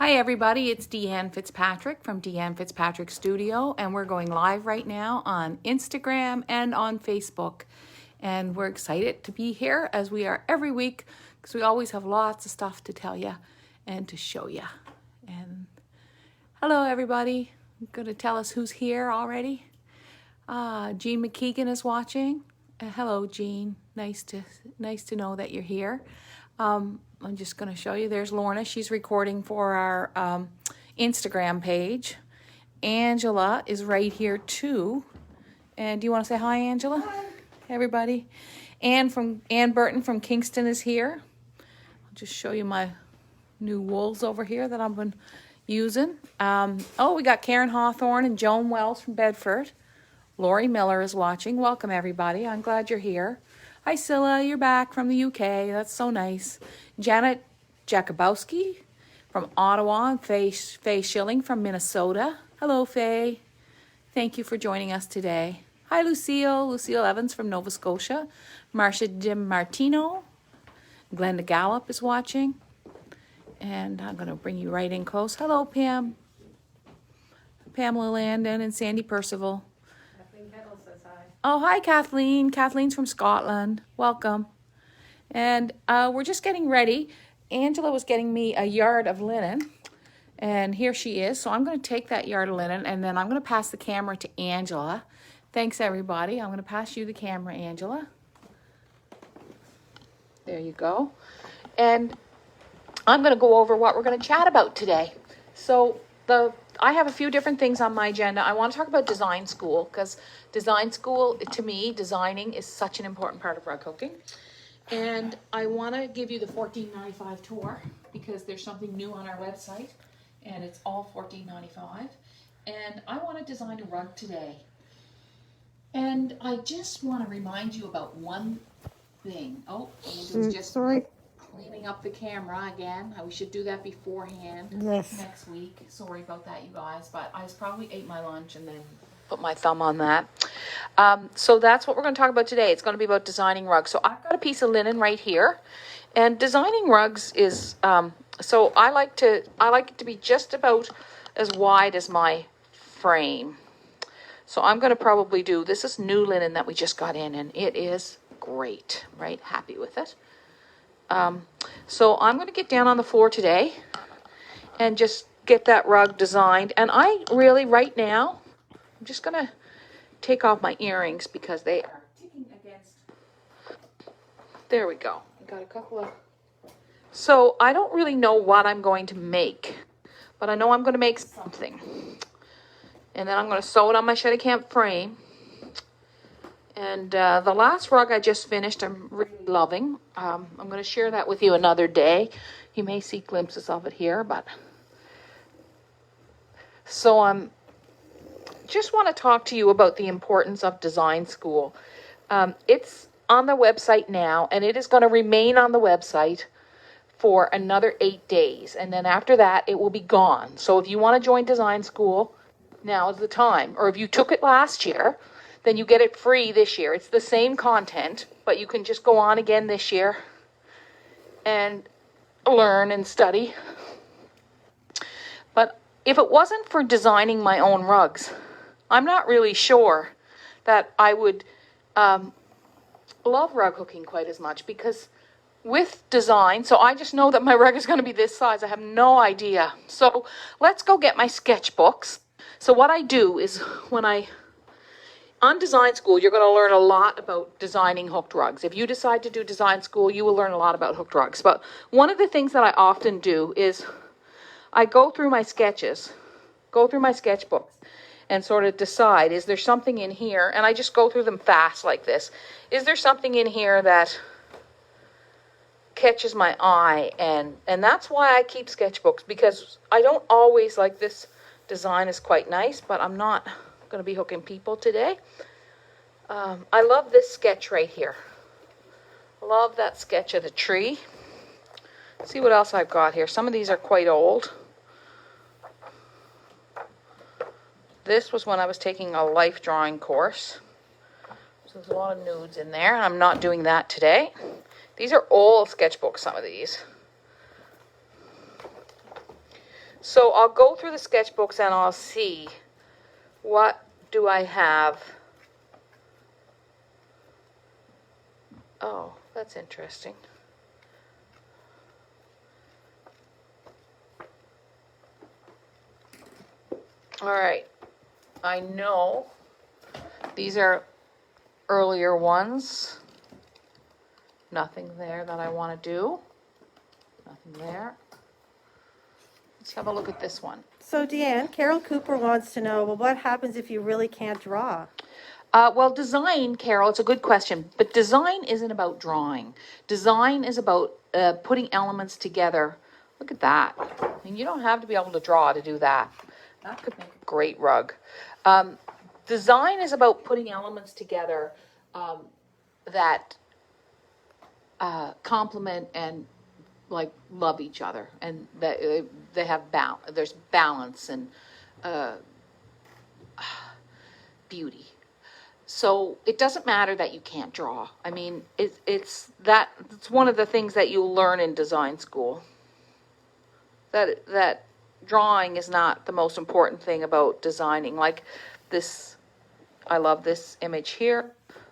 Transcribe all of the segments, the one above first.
Hi everybody, it's Deanne Fitzpatrick from Deanne Fitzpatrick Studio, and we're going live right now on Instagram and on Facebook. And we're excited to be here as we are every week because we always have lots of stuff to tell you and to show you. And hello everybody, I'm going to tell us who's here already. Jean McKeegan is watching. Hello Jean, nice to know that you're here. I'm just going to show you. There's Lorna. She's recording for our Instagram page. Angela is right here too. And do you want to say hi, Angela? Hi. Everybody. Ann Burton from Kingston is here. I'll just show you my new wools over here that I've been using. We got Karen Hawthorne and Joan Wells from Bedford. Lori Miller is watching. Welcome, everybody. I'm glad you're here. Hi, Scylla. You're back from the UK. That's so nice. Janet Jakubowski from Ottawa and Faye Schilling from Minnesota. Hello, Faye. Thank you for joining us today. Hi, Lucille Evans from Nova Scotia. Marcia DiMartino. Glenda Gallup is watching. And I'm going to bring you right in close. Hello, Pam. Pamela Landon and Sandy Percival. Oh, hi, Kathleen. Kathleen's from Scotland. Welcome. And we're just getting ready. Angela was getting me a yard of linen. And here she is. So I'm going to take that yard of linen and then I'm going to pass the camera to Angela. Thanks, everybody. I'm going to pass you the camera, Angela. There you go. And I'm going to go over what we're going to chat about today. So I have a few different things on my agenda. I want to talk about design school because design school, to me, designing is such an important part of rug hooking. And I want to give you the $14.95 tour because there's something new on our website and it's all $14.95. And I want to design a rug today. And I just want to remind you about one thing. Oh, Angel's just cleaning up the camera again. We should do that beforehand next week. Sorry about that, you guys, but I probably ate my lunch and then put my thumb on that. So that's what we're going to talk about today. It's going to be about designing rugs. So I've got a piece of linen right here, and designing rugs is so I like it to be just about as wide as my frame. So I'm going to probably do, this is new linen that we just got in, and it is great, right? Happy with it. So I'm going to get down on the floor today and just get that rug designed. And I really, right now, I'm just going to take off my earrings because they are ticking against. There we go. I got a couple of. So I don't really know what I'm going to make, but I know I'm going to make something. And then I'm going to sew it on my Shetty Camp frame. And the last rug I just finished, I'm really loving. I'm going to share that with you another day. You may see glimpses of it here, but so I'm just want to talk to you about the importance of design school. It's on the website now, and it is going to remain on the website for another 8 days. And then after that, it will be gone. So if you want to join design school, now is the time. Or if you took it last year, then you get it free this year. It's the same content, but you can just go on again this year and learn and study. But if it wasn't for designing my own rugs, I'm not really sure that I would love rug hooking quite as much because with design, so I just know that my rug is going to be this size. I have no idea. So let's go get my sketchbooks. So what I do is on design school, you're going to learn a lot about designing hooked rugs. If you decide to do design school, you will learn a lot about hooked rugs. But one of the things that I often do is I go through my sketches, go through my sketchbooks, and sort of decide, is there something in here? And I just go through them fast like this. Is there something in here that catches my eye? And that's why I keep sketchbooks, because I don't always like this design is quite nice, but I'm not going to be hooking people today. I love this sketch right here. Love that sketch of the tree. Let's see what else I've got here. Some of these are quite old. This was when I was taking a life drawing course. So there's a lot of nudes in there. I'm not doing that today. These are old sketchbooks, some of these. So I'll go through the sketchbooks and I'll see what do I have. Oh, that's interesting. All right, I know these are earlier ones. Nothing there that I want to do. Nothing there. Let's have a look at this one. So Deanne, Carol Cooper wants to know, well, what happens if you really can't draw? Well, design, Carol, it's a good question, but design isn't about drawing. Design is about putting elements together. Look at that. I mean, you don't have to be able to draw to do that. That could make a great rug. Design is about putting elements together that complement and like love each other, and that they have there's balance and beauty. So it doesn't matter that you can't draw. I mean, it's one of the things that you'll learn in design school. That drawing is not the most important thing about designing. Like this, I love this image here.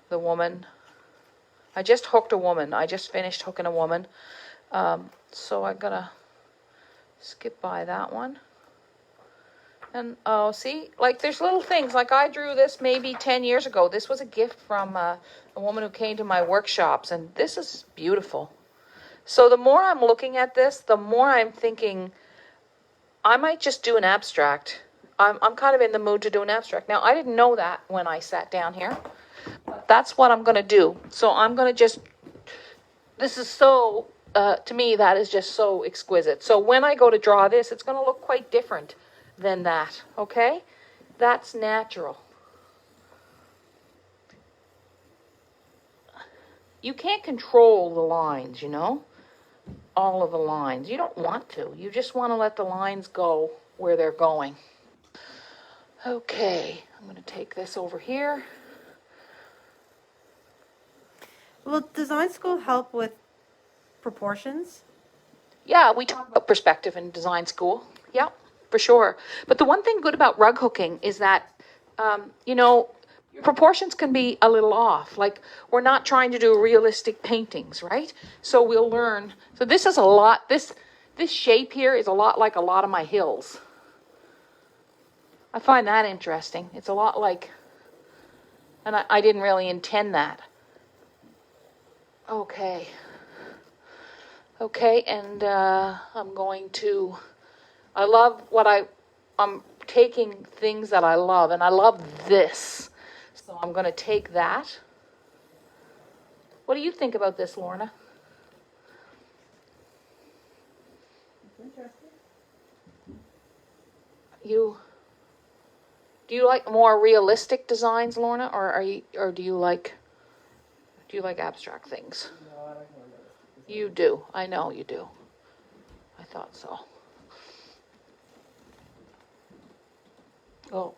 The woman. I just hooked a woman. I just finished hooking a woman. So I'm gonna skip by that one. And oh, see, like there's little things. Like I drew this maybe 10 years ago. This was a gift from a woman who came to my workshops, and this is beautiful. So the more I'm looking at this, the more I'm thinking I might just do an abstract. I'm kind of in the mood to do an abstract. Now, I didn't know that when I sat down here. That's what I'm going to do. So I'm going to just, this is so, to me, that is just so exquisite. So when I go to draw this, it's going to look quite different than that, okay? That's natural. You can't control the lines, you know? All of the lines. You don't want to. You just want to let the lines go where they're going. Okay, I'm going to take this over here. Will design school help with proportions? Yeah, we talk about perspective in design school. Yeah, for sure. But the one thing good about rug hooking is that, you know, your proportions can be a little off. Like, we're not trying to do realistic paintings, right? So we'll learn. So this is a lot, this shape here is a lot like a lot of my hills. I find that interesting. It's a lot like, and I didn't really intend that. Okay. Okay, and I'm going to, I love I'm taking things that I love, and I love this. So I'm going to take that. What do you think about this, Lorna? Interesting. Do you like more realistic designs, Lorna, or do you like abstract things? No, I like more realistic. You do. I know you do. I thought so. Oh.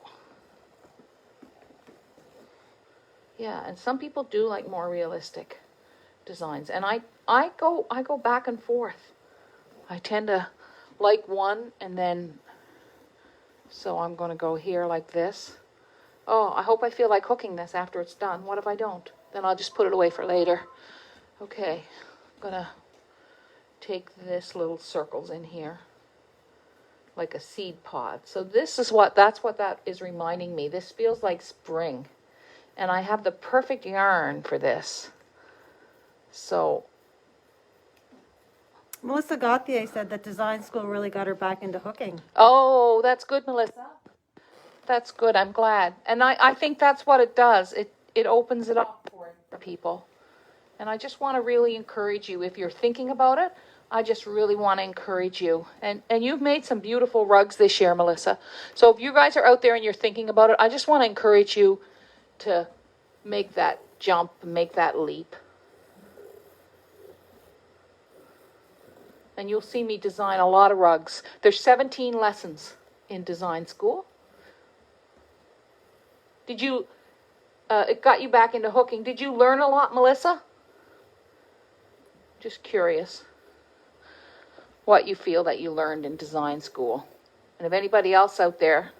Yeah, and some people do like more realistic designs, and I go back and forth. I tend to like one, and then so I'm going to go here like this. Oh, I hope I feel like hooking this after it's done. What if I don't? Then I'll just put it away for later. Okay, I'm going to take this little circles in here like a seed pod. So that's what that is reminding me. This feels like spring. And I have the perfect yarn for this. So Melissa Gauthier said that design school really got her back into hooking. oh, that's good, Melissa. That's good. I'm glad. And I think that's what it does. It opens it up for people. And I just want to really encourage you. If you're thinking about it, I just really want to encourage you. And you've made some beautiful rugs this year, Melissa. So if you guys are out there and you're thinking about it, I just want to encourage you to make that jump, make that leap. And you'll see me design a lot of rugs. There's 17 lessons in design school. Did you, it got you back into hooking. Did you learn a lot, Melissa? Just curious what you feel that you learned in design school. And if anybody else out there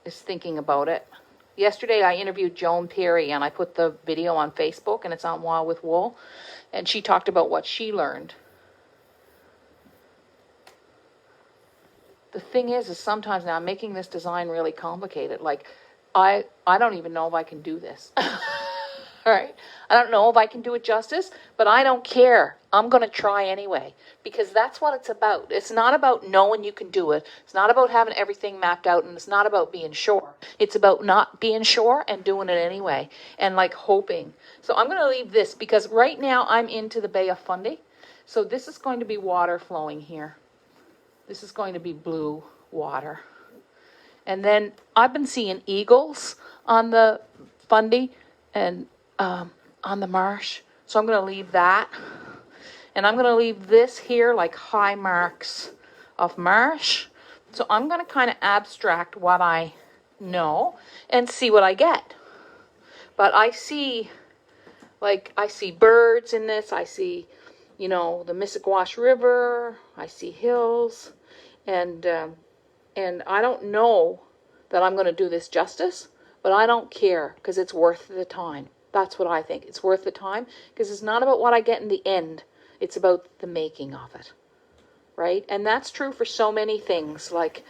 is thinking about it, yesterday I interviewed Joan Perry, and I put the video on Facebook, and it's on Wild with Wool, and she talked about what she learned. The thing is sometimes now I'm making this design really complicated. Like, I don't even know if I can do this. All right. I don't know if I can do it justice, but I don't care. I'm going to try anyway, because that's what it's about. It's not about knowing you can do it. It's not about having everything mapped out, and it's not about being sure. It's about not being sure and doing it anyway, and like hoping. So I'm going to leave this because right now I'm into the Bay of Fundy. So this is going to be water flowing here. This is going to be blue water. And then I've been seeing eagles on the Fundy and on the marsh. So I'm going to leave that. And I'm going to leave this here like high marks of marsh. So I'm going to kind of abstract what I know and see what I get. But I see birds in this. I see, the Mississauga River. I see hills. And I don't know that I'm going to do this justice, but I don't care because it's worth the time. That's what I think. It's worth the time because it's not about what I get in the end. It's about the making of it, right? And that's true for so many things. Like,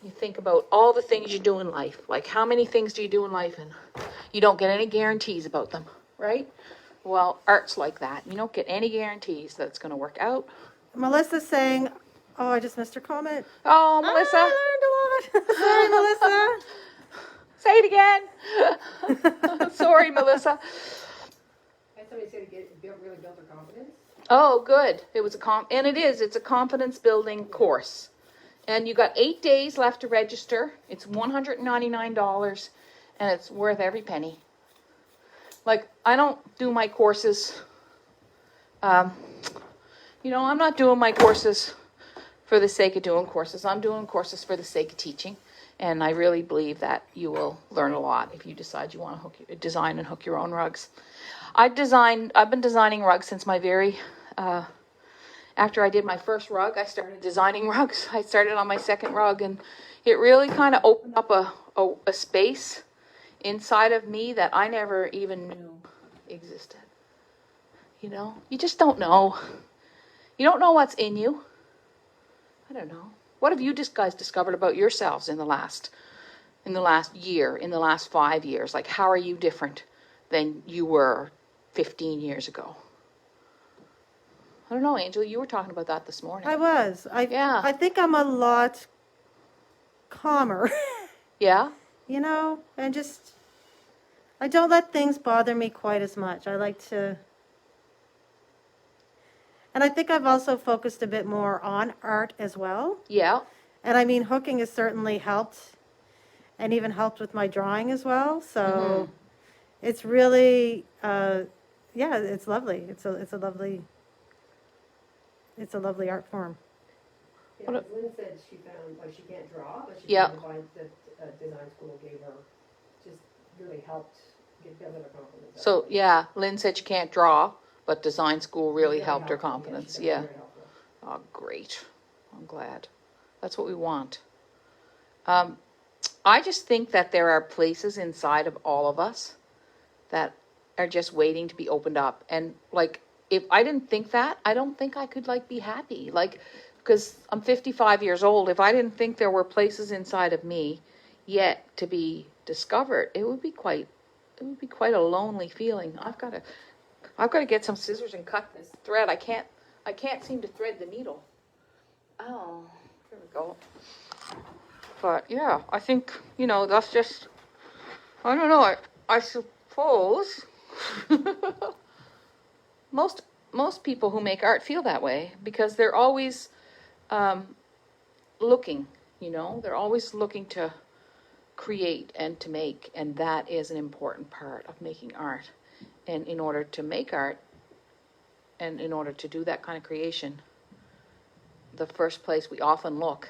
you think about all the things you do in life. Like, how many things do you do in life and you don't get any guarantees about them, right? Well, art's like that. You don't get any guarantees that it's going to work out. Melissa's saying, oh, I just missed her comment. Oh, Melissa. I learned a lot. Sorry, Melissa. Say it again. Sorry, Melissa. Somebody said it really built their confidence. Oh, good. It was it's a confidence building course. And you got 8 days left to register. It's $199 and it's worth every penny. Like, I don't do my courses. I'm not doing my courses for the sake of doing courses. I'm doing courses for the sake of teaching. And I really believe that you will learn a lot if you decide you want to design and hook your own rugs. I've been designing rugs since my after I did my first rug, I started designing rugs. I started on my second rug, and it really kind of opened up a space inside of me that I never even knew existed. You just don't know. You don't know what's in you. I don't know. What have you guys discovered about yourselves in the last year, in the last 5 years? Like, how are you different than you were 15 years ago? I don't know, Angela, you were talking about that this morning. I was. I think I'm a lot calmer. Yeah? And just, I don't let things bother me quite as much. I like to, and I think I've also focused a bit more on art as well. Yeah. And I mean, hooking has certainly helped, and even helped with my drawing as well. So it's really, it's lovely. It's a lovely art form. Yeah, Lynn said she found, she can't draw, but she found advice that design school gave her just really helped build her confidence. So, Lynn said she can't draw, but design school really helped her confidence. Yeah. Oh, great. I'm glad. That's what we want. I just think that there are places inside of all of us that are just waiting to be opened up. And, if I didn't think that, I don't think I could, be happy. Because I'm 55 years old. If I didn't think there were places inside of me yet to be discovered, it would be quite a lonely feeling. I've got to get some scissors and cut this thread. I can't seem to thread the needle. Oh, here we go. But yeah, I think, that's just, I don't know, I suppose most people who make art feel that way because they're always looking, they're always looking to create and to make, and that is an important part of making art. And in order to make art and in order to do that kind of creation, the first place we often look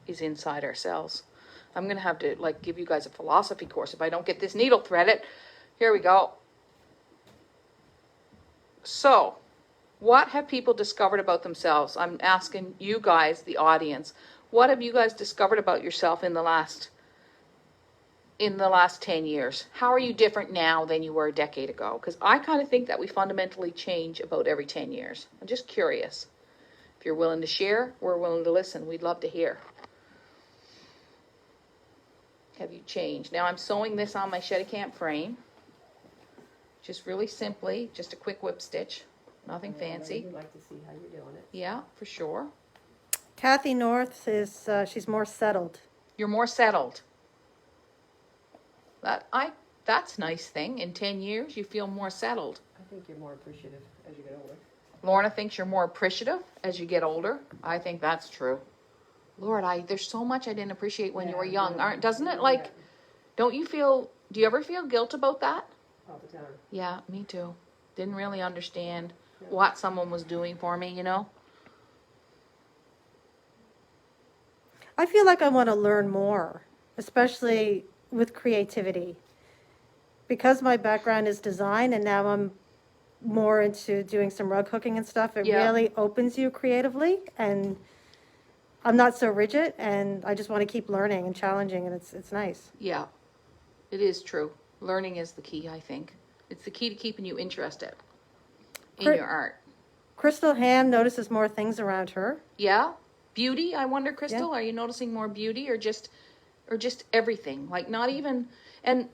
is inside ourselves. I'm going to have to give you guys a philosophy course if I don't get this needle threaded. Here we go. So, what have people discovered about themselves? I'm asking you guys, the audience, what have you guys discovered about yourself in the last 10 years? How are you different now than you were a decade ago? Because I kind of think that we fundamentally change about every 10 years. I'm just curious. If you're willing to share, we're willing to listen. We'd love to hear. Have you changed? Now I'm sewing this on my Shedicamp frame. Just really simply, just a quick whip stitch. Nothing fancy. I'd like to see how you're doing it. Yeah, for sure. Kathy North is, she's more settled. You're more settled. That's a nice thing. In 10 years, you feel more settled. I think you're more appreciative as you get older. Lorna thinks you're more appreciative as you get older. I think that's true. Lord, there's so much I didn't appreciate when you were young. Doesn't it like, do you ever feel guilt about that? All the time. Yeah, me too. Didn't really understand what someone was doing for me, you know? I feel like I want to learn more, especially with creativity. Because my background is design and now I'm more into doing some rug hooking and stuff, it really opens you creatively, and I'm not so rigid, and I just want to keep learning and challenging, and it's nice. Yeah, it is true. Learning is the key, I think. It's the key to keeping you interested in your art. Crystal Ham notices more things around her. Yeah? Beauty, I wonder, Crystal, are you noticing more beauty or just everything? Like not even, and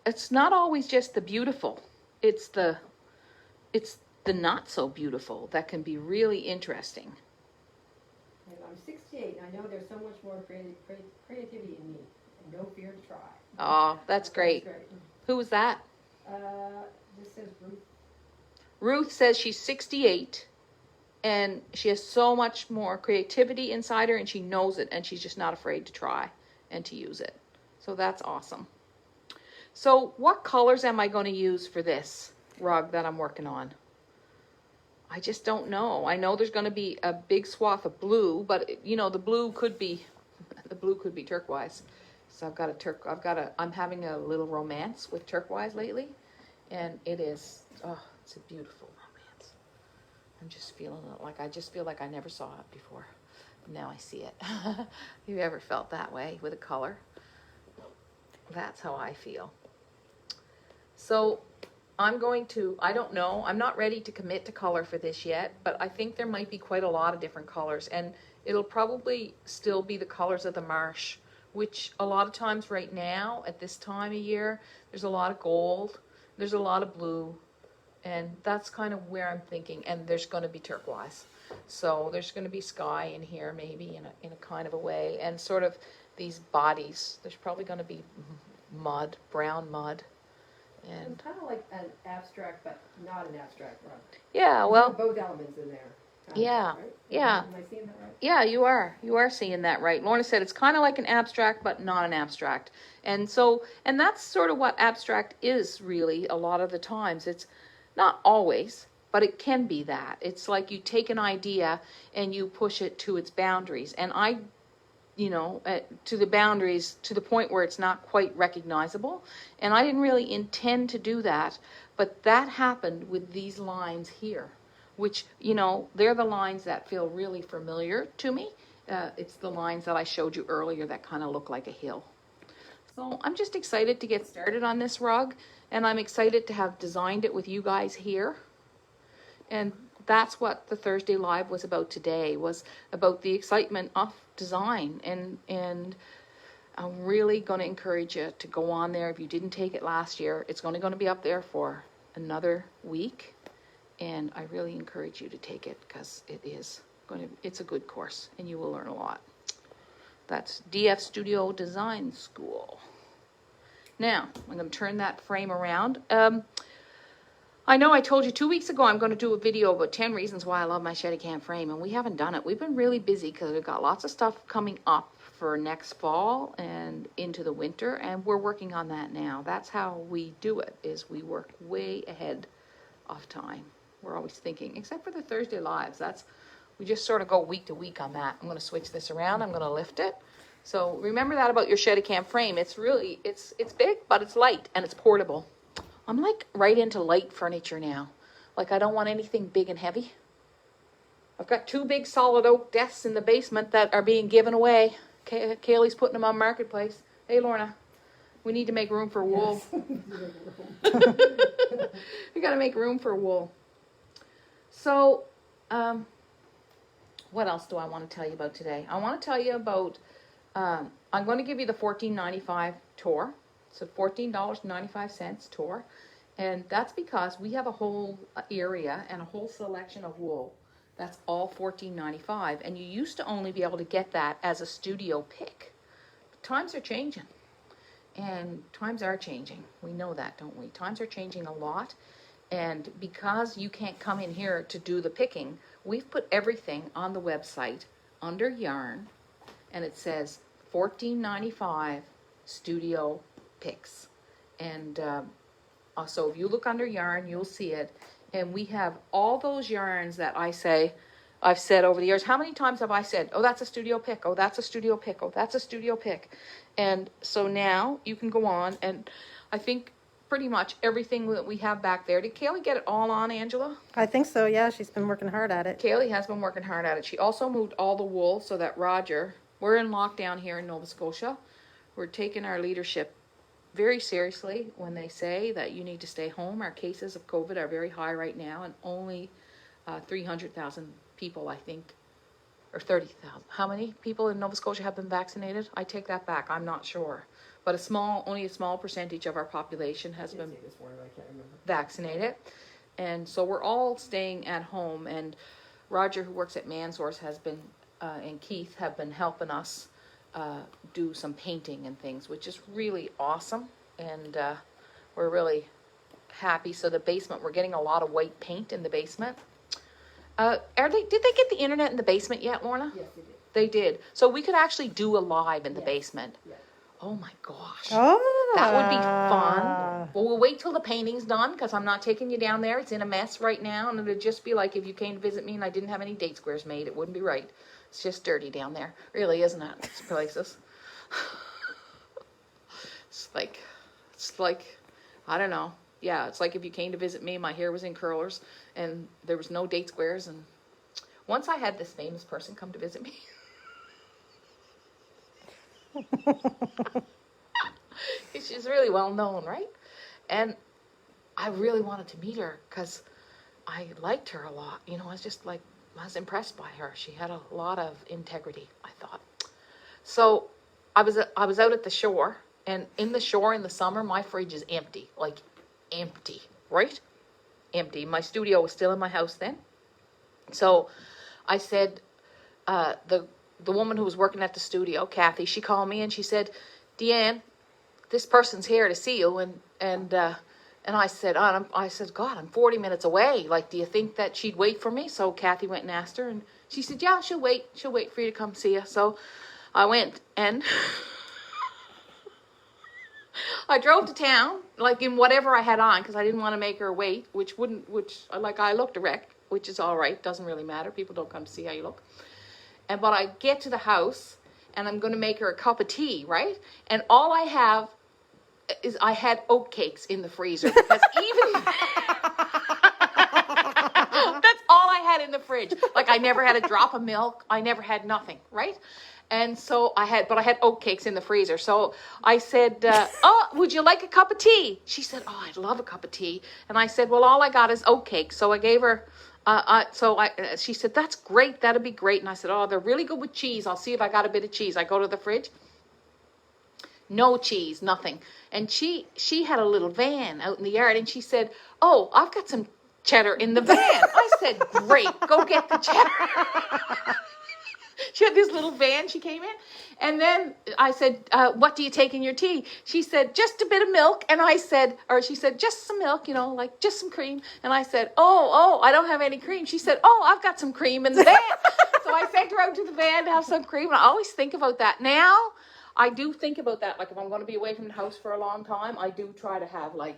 it's not always just the beautiful. It's the not so beautiful that can be really interesting. And I'm 68 and I know there's so much more creativity in me and no fear to try. Oh, that's great. Who was that? This says Ruth. Ruth says she's 68 and she has so much more creativity inside her and she knows it and she's just not afraid to try and to use it. So that's awesome. So what colors am I going to use for this rug that I'm working on? I just don't know. I know there's going to be a big swath of blue, but you know, the blue could be turquoise. So I'm having a little romance with turquoise lately, and it's a beautiful romance. I'm just feeling it, like I just feel like I never saw it before. Now I see it. You ever felt that way with a color? That's how I feel. So I don't know, I'm not ready to commit to color for this yet, but I think there might be quite a lot of different colors, and it'll probably still be the colors of the marsh, which a lot of times right now, at this time of year, there's a lot of gold, there's a lot of blue, and that's kind of where I'm thinking, and there's going to be turquoise. So there's going to be sky in here, maybe in a kind of a way, and sort of these bodies. There's probably going to be mud, brown mud. And it's kind of like an abstract, but not an abstract rug. Yeah, well, both elements in there. Yeah, right? yeah. Am I seeing that right? Yeah, you are. You are seeing that right. Lorna said it's kind of like an abstract, but not an abstract. And that's sort of what abstract is really a lot of the times. It's not always, but it can be that. It's like you take an idea and you push it to its boundaries. And to the boundaries to the point where it's not quite recognizable. And I didn't really intend to do that, but that happened with these lines here, which, they're the lines that feel really familiar to me. It's the lines that I showed you earlier that kind of look like a hill. So I'm just excited to get started on this rug, and I'm excited to have designed it with you guys here. And that's what the Thursday Live was about today, was about the excitement of design. And I'm really going to encourage you to go on there. If you didn't take it last year, it's only going to be up there for another week. And I really encourage you to take it because it's a good course and you will learn a lot. That's DF Studio Design School. Now, I'm going to turn that frame around. I know I told you 2 weeks ago I'm going to do a video about 10 reasons why I love my Shedicamp frame, and we haven't done it. We've been really busy because we've got lots of stuff coming up for next fall and into the winter, and we're working on that now. That's how we do it, is we work way ahead of time. We're always thinking, except for the Thursday Lives. We just sort of go week to week on that. I'm going to switch this around. I'm going to lift it. So remember that about your Shedicamp frame. It's big, but it's light and it's portable. I'm like right into light furniture now. Like I don't want anything big and heavy. I've got 2 big solid oak desks in the basement that are being given away. Kaylee's putting them on Marketplace. Hey, Lorna, we need to make room for wool. We got to make room for wool. So, what else do I want to tell you about today? I want to tell you about, I'm going to give you the $14.95 tour. So $14.95 tour. And that's because we have a whole area and a whole selection of wool. That's all $14.95. And you used to only be able to get that as a studio pick. Times are changing. And times are changing. We know that, don't we? Times are changing a lot. And because you can't come in here to do the picking, we've put everything on the website under yarn. And it says $14.95 studio picks. And so if you look under yarn, you'll see it. And we have all those yarns that I've said over the years. How many times have I said, oh, that's a studio pick. Oh, that's a studio pick. Oh, that's a studio pick. And so now you can go on, and I think pretty much everything that we have back there. Did Kaylee get it all on, Angela? I think so, yeah. She's been working hard at it. Kaylee has been working hard at it. She also moved all the wool so that Roger, we're in lockdown here in Nova Scotia. We're taking our leadership very seriously when they say that you need to stay home. Our cases of COVID are very high right now, and only 300,000 people, I think, or 30,000. How many people in Nova Scotia have been vaccinated? I take that back. I'm not sure. But only a small percentage of our population has been vaccinated. And so we're all staying at home. And Roger, who works at Mansource, has been, and Keith have been helping us do some painting and things, which is really awesome. And we're really happy. So the basement, we're getting a lot of white paint in the basement. Did they get the internet in the basement yet, Lorna? Yes, they did. They did. So we could actually do a live in the basement. Yes. Oh my gosh. Oh. That would be fun. Well, we'll wait till the painting's done, because I'm not taking you down there. It's in a mess right now, and it'd just be like if you came to visit me and I didn't have any date squares made. It wouldn't be right. It's just dirty down there. Really, isn't it? These places. It's like, I don't know. Yeah, it's like if you came to visit me, my hair was in curlers, and there was no date squares. And once I had this famous person come to visit me. She's really well known, right? And I really wanted to meet her because I liked her a lot. You know, I was impressed by her. She had a lot of integrity, I thought. So I was out at the shore, and in the shore in the summer, my fridge is empty, like empty, right? Empty. My studio was still in my house then. So I said, the woman who was working at the studio, Kathy, she called me and she said, Deanne, this person's here to see you. And I said, God, I'm 40 minutes away. Like, do you think that she'd wait for me? So Kathy went and asked her, and she said, yeah, she'll wait. She'll wait for you to come see you. So I went, and I drove to town, like in whatever I had on, because I didn't want to make her wait, I looked a wreck, which is all right. Doesn't really matter. People don't come to see how you look. But I get to the house, and I'm going to make her a cup of tea, right? And all I have is I had oat cakes in the freezer, because even that's all I had in the fridge. Like, I never had a drop of milk. I never had nothing, right? And so I had oat cakes in the freezer. So I said, oh, would you like a cup of tea? She said, oh, I'd love a cup of tea. And I said, well, all I got is oat cakes. So I gave her, she said, that's great. That'd be great. And I said, oh, they're really good with cheese. I'll see if I got a bit of cheese. I go to the fridge. No cheese, nothing. And she had a little van out in the yard, and she said, oh, I've got some cheddar in the van. I said, great, go get the cheddar. She had this little van, she came in, and then I said, what do you take in your tea? She said, just a bit of milk. And she said, just some milk, like just some cream. And I said, oh, I don't have any cream. She said, oh, I've got some cream in the van. So I sent her out to the van to have some cream. And I always think about that. Now, I do think about that. Like, if I'm going to be away from the house for a long time, I do try to have like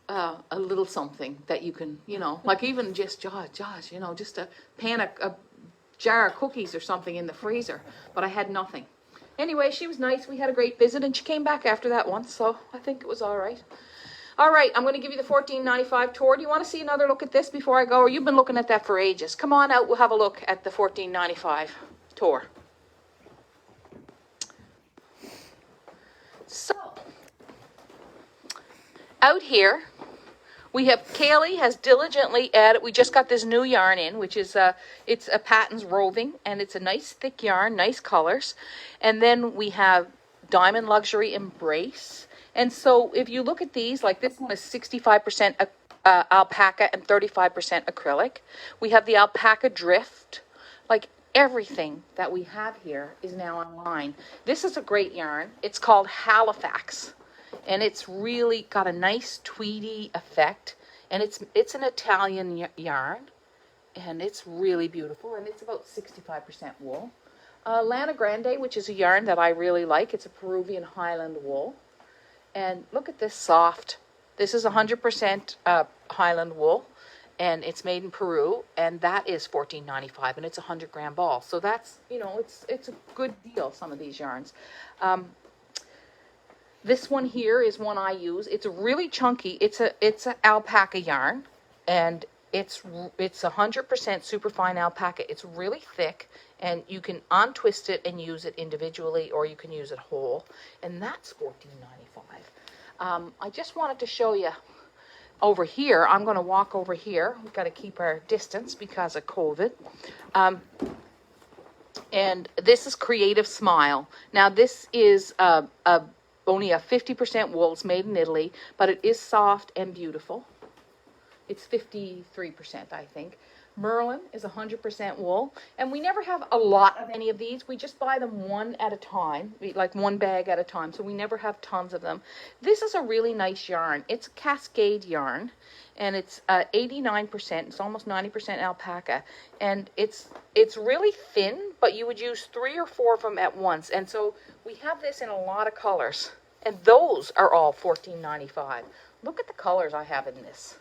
a little something that you can, like even just Josh, just a jar of cookies or something in the freezer. But I had nothing. Anyway, she was nice. We had a great visit, and she came back after that once, so I think it was all right. All right, I'm going to give you the $14.95 tour. Do you want to see another look at this before I go? Or you've been looking at that for ages. Come on out, we'll have a look at the $14.95 tour. So, out here, we have Kaylee has diligently added, we just got this new yarn in, which is, it's a Patton's Roving, and it's a nice thick yarn, nice colors. And then we have Diamond Luxury Embrace. And so if you look at these, like this one is 65% alpaca and 35% acrylic. We have the alpaca drift. Like everything that we have here is now online. This is a great yarn. It's called Halifax. And it's really got a nice tweedy effect. And it's an Italian yarn. And it's really beautiful. And it's about 65% wool. Lana Grande, which is a yarn that I really like. It's a Peruvian Highland wool. And look at this soft. This is 100% Highland wool, and it's made in Peru, and that is $14.95, and it's a 100-gram ball. So that's, you know, it's a good deal, some of these yarns. This one here is one I use. It's really chunky. It's an alpaca yarn, and it's 100% superfine alpaca. It's really thick, and you can untwist it and use it individually, or you can use it whole, and that's $14.95. I just wanted to show you over here. I'm going to walk over here. We've got to keep our distance because of COVID. And this is Creative Smile. Now, this is only a 50% wool. It's made in Italy, but it is soft and beautiful. It's 53%, I think. Merlin is 100% wool, and we never have a lot of any of these. We just buy them one at a time, like one bag at a time, so we never have tons of them. This is a really nice yarn. It's a Cascade yarn, and it's 89%. It's almost 90% alpaca, and it's really thin, but you would use 3 or 4 of them at once. And so we have this in a lot of colors, and those are all $14.95. Look at the colors I have in this.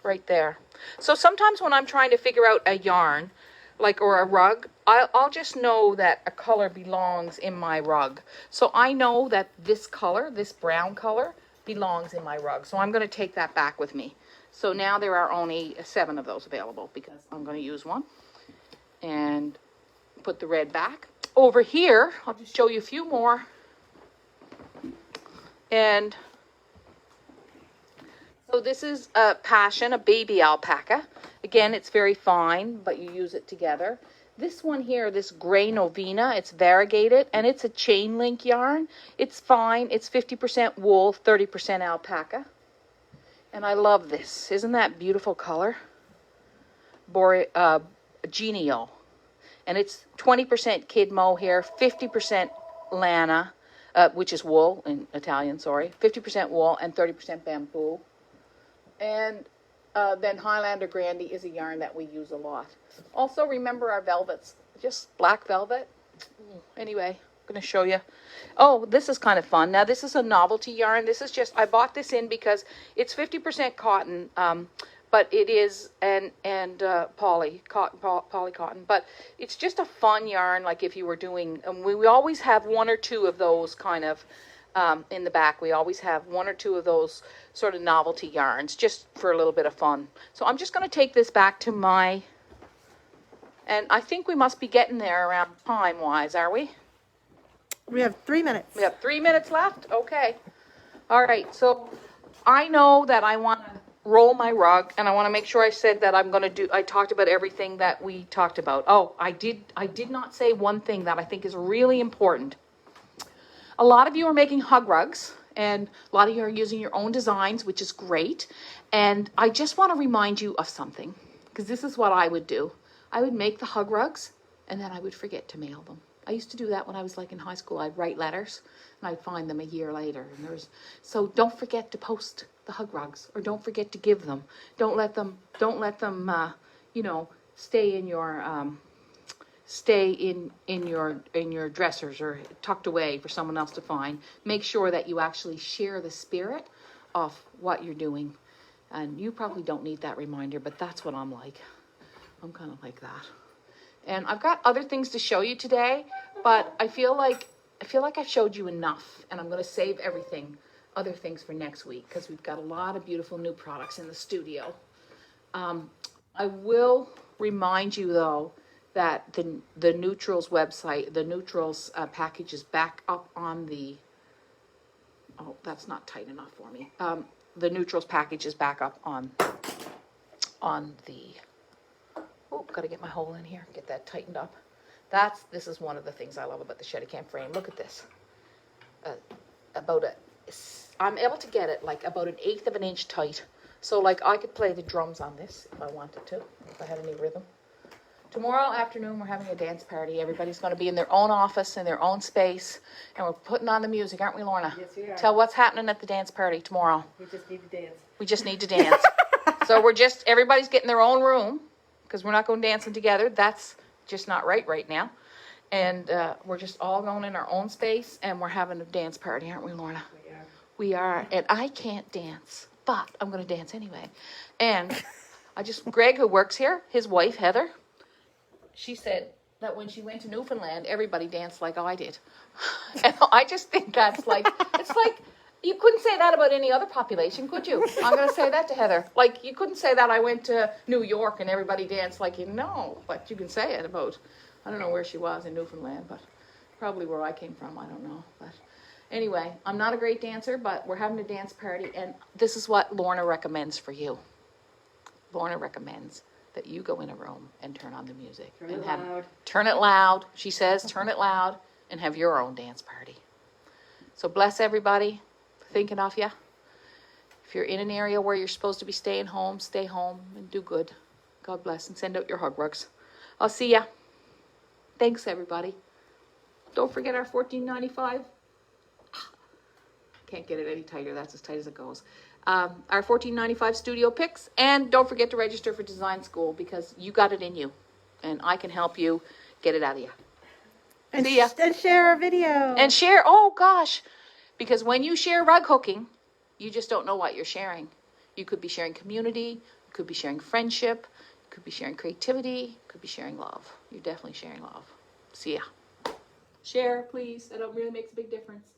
Right there. So sometimes when I'm trying to figure out a yarn, like, or a rug, I'll just know that a color belongs in my rug. So I know that this color, this brown color, belongs in my rug. So I'm going to take that back with me. So now there are only 7 of those available because I'm going to use one. And put the red back. Over here, I'll just show you a few more. And so this is a Passion, a baby alpaca. Again, it's very fine, but you use it together. This one here, this Gray Novena, it's variegated, and it's a chain link yarn. It's fine. It's 50% wool, 30% alpaca. And I love this. Isn't that beautiful color? Genio. And it's 20% kid mohair, 50% lana, which is wool in Italian, sorry. 50% wool and 30% bamboo. And then Highlander Grande is a yarn that we use a lot. Also, remember our velvets, just black velvet. Anyway, I'm going to show you. Oh, this is kind of fun. Now, this is a novelty yarn. This is just, I bought this in because it's 50% cotton, but it is, and poly cotton. But it's just a fun yarn, like if you were doing, we always have 1 or 2 of those kind of, in the back. We always have 1 or 2 of those sort of novelty yarns just for a little bit of fun. So I'm just going to take this back to my, and I think we must be getting there around time-wise, are we? We have 3 minutes. We have 3 minutes left? Okay. All right, so I know that I want to roll my rug, and I want to make sure I said that I'm going to do, I talked about everything that we talked about. Oh, I did not say one thing that I think is really important. A lot of you are making hug rugs, and a lot of you are using your own designs, which is great. And I just want to remind you of something, because this is what I would do. I would make the hug rugs, and then I would forget to mail them. I used to do that when I was like in high school. I'd write letters, and I'd find them a year later. And so don't forget to post the hug rugs, or don't forget to give them. Don't let them, you know, stay in your in your dressers or tucked away for someone else to find. Make sure that you actually share the spirit of what you're doing. And you probably don't need that reminder, but that's what I'm like. I'm kind of like that. And I've got other things to show you today, but I feel like I feel like I've showed you enough, and I'm going to save other things for next week, because we've got a lot of beautiful new products in the studio. I will remind you though that the Neutrals website, the Neutrals package is back up on the, oh, that's not tight enough for me. The Neutrals package is back up on the, oh, got to get my hole in here, get that tightened up. This is one of the things I love about the Steadicam frame. Look at this. I'm able to get it like about 1/8 of an inch tight. So like I could play the drums on this if I wanted to, if I had any rhythm. Tomorrow afternoon we're having a dance party. Everybody's going to be in their own office, in their own space, and we're putting on the music, aren't we, Lorna? Yes, we are. Tell what's happening at the dance party tomorrow. We just need to dance. We just need to dance. So everybody's getting their own room, because we're not going dancing together. That's just not right now. And we're just all going in our own space, and we're having a dance party, aren't we, Lorna? We are. We are, and I can't dance, but I'm going to dance anyway. And Greg, who works here, his wife, Heather, she said that when she went to Newfoundland, everybody danced like I did. And I just think that's like, it's like, you couldn't say that about any other population, could you? I'm going to say that to Heather. Like, you couldn't say that I went to New York and everybody danced like you. No, but you can say it about, I don't know where she was in Newfoundland, but probably where I came from, I don't know. But anyway, I'm not a great dancer, but we're having a dance party, and this is what Lorna recommends for you. Lorna recommends that you go in a room and turn on the music. Turn it loud. She says, turn it loud and have your own dance party. So bless everybody. Thinking of you. If you're in an area where you're supposed to be staying home, stay home and do good. God bless, and send out your hug rugs. I'll see ya. Thanks, everybody. Don't forget our $14.95. Can't get it any tighter. That's as tight as it goes. Our $14.95 studio picks, and don't forget to register for design school, because you got it in you, and I can help you get it out of you. And, See ya. and share our video. And share. Oh gosh, because when you share rug hooking, you just don't know what you're sharing. You could be sharing community, you could be sharing friendship, you could be sharing creativity, you could be sharing love. You're definitely sharing love. See ya. Share, please. That really makes a big difference.